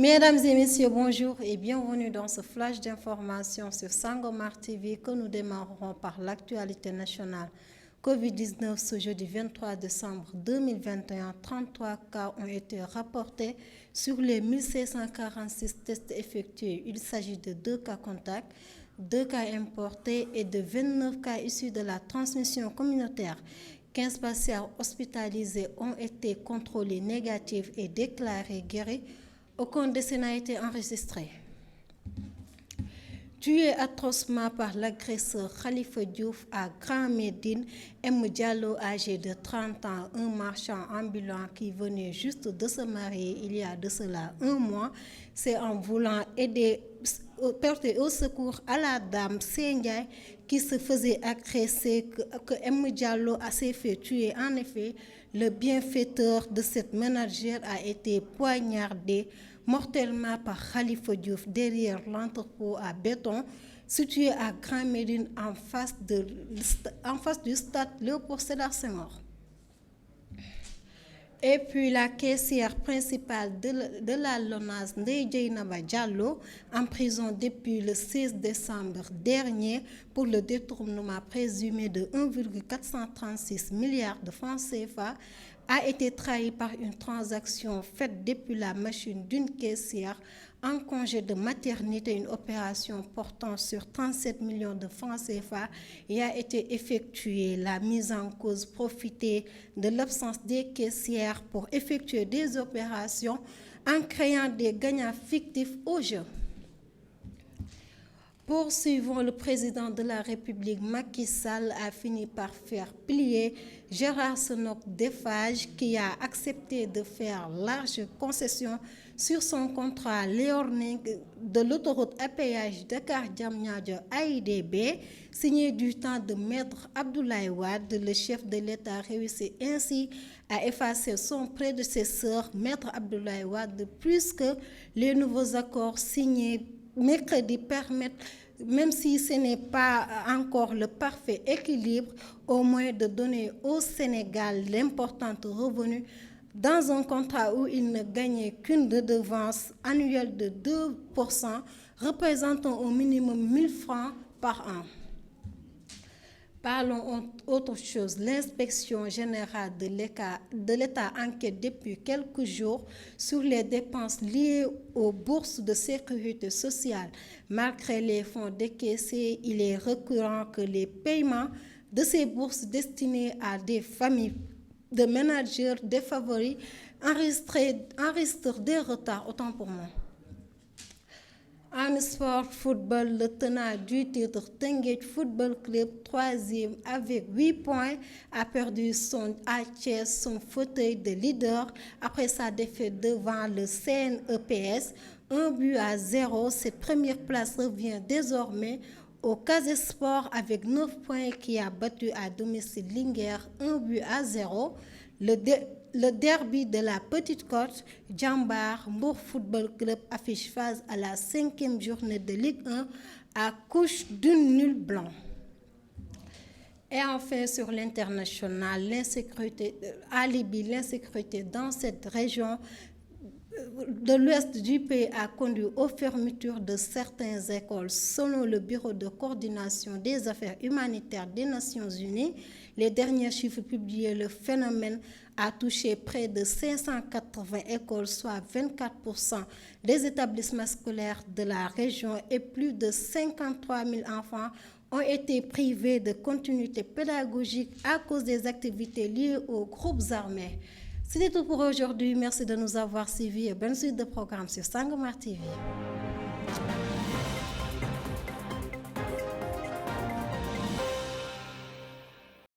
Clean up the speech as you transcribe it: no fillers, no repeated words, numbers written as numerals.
Mesdames et messieurs, bonjour et bienvenue dans ce flash d'information sur Sangomar TV que nous démarrerons par l'actualité nationale. Covid-19 ce jeudi 23 décembre 2021, 33 cas ont été rapportés sur les 1646 tests effectués. Il s'agit de 2 cas contacts, 2 cas importés et de 29 cas issus de la transmission communautaire. 15 patients hospitalisés ont été contrôlés négatifs et déclarés guéris. Aucun décès n'a été enregistré. Tué atrocement par l'agresseur Khalifa Diouf à Grand Médine, M. Diallo, âgé de 30 ans, un marchand ambulant qui venait juste de se marier il y a de cela un mois, c'est en voulant porter au secours à la dame Sendiaï qui se faisait agresser que M. Diallo s'est fait tuer. En effet, le bienfaiteur de cette ménagère a été poignardé mortellement par Khalifa Diouf derrière l'entrepôt à béton situé à Grand Médine en face du stade Léopold Sédar Senghor. Et puis la caissière principale de la LONASE, Ndeye Dieynaba Diallo, en prison depuis le 16 décembre dernier pour le détournement présumé de 1,436 milliards de francs CFA, a été trahie par une transaction faite depuis la machine d'une caissière en congé de maternité, une opération portant sur 37 millions de francs CFA et a été effectuée. La mise en cause profitait de l'absence des caissières pour effectuer des opérations en créant des gagnants fictifs au jeu. Poursuivons, le président de la République, Macky Sall, a fini par faire plier Gérard Senok d'Eiffage qui a accepté de faire large concession sur son contrat léorning de l'autoroute à péage Dakar-Diamniadio AIBD, signé du temps de Maître Abdoulaye Wade. Le chef de l'État réussit ainsi à effacer son prédécesseur, Maître Abdoulaye Wade, puisque les nouveaux accords signés mercredi permettent, même si ce n'est pas encore le parfait équilibre, au moins de donner au Sénégal l'important revenu dans un contrat où il ne gagnait qu'une redevance annuelle de 2%, représentant au minimum 1 000 francs par an. Parlons autre chose. L'inspection générale de l'État enquête depuis quelques jours sur les dépenses liées aux bourses de sécurité sociale. Malgré les fonds décaissés, il est récurrent que les paiements de ces bourses destinées à des familles de ménagères défavorisées enregistrent des retards, autant pour moi. En sport football, le tenant du titre Teungueth Football Club, 3e avec 8 points, a perdu son fauteuil de leader après sa défaite devant le CNEPS, 1-0. Cette première place revient désormais au Casa Sport avec 9 points qui a battu à domicile Linguère 1-0. Le derby de la Petite Côte, Jambar Mbour Football Club affiche phase à la 5e journée de Ligue 1 à couche d'une nulle blanc. Et enfin, sur l'international, l'insécurité dans cette région de l'ouest du pays a conduit aux fermetures de certaines écoles. Selon le Bureau de coordination des affaires humanitaires des Nations Unies, les derniers chiffres publiés, le phénomène a touché près de 580 écoles, soit 24% des établissements scolaires de la région, et plus de 53 000 enfants ont été privés de continuité pédagogique à cause des activités liées aux groupes armés. C'était tout pour aujourd'hui. Merci de nous avoir suivis et bonne suite de programme sur Sangomar TV.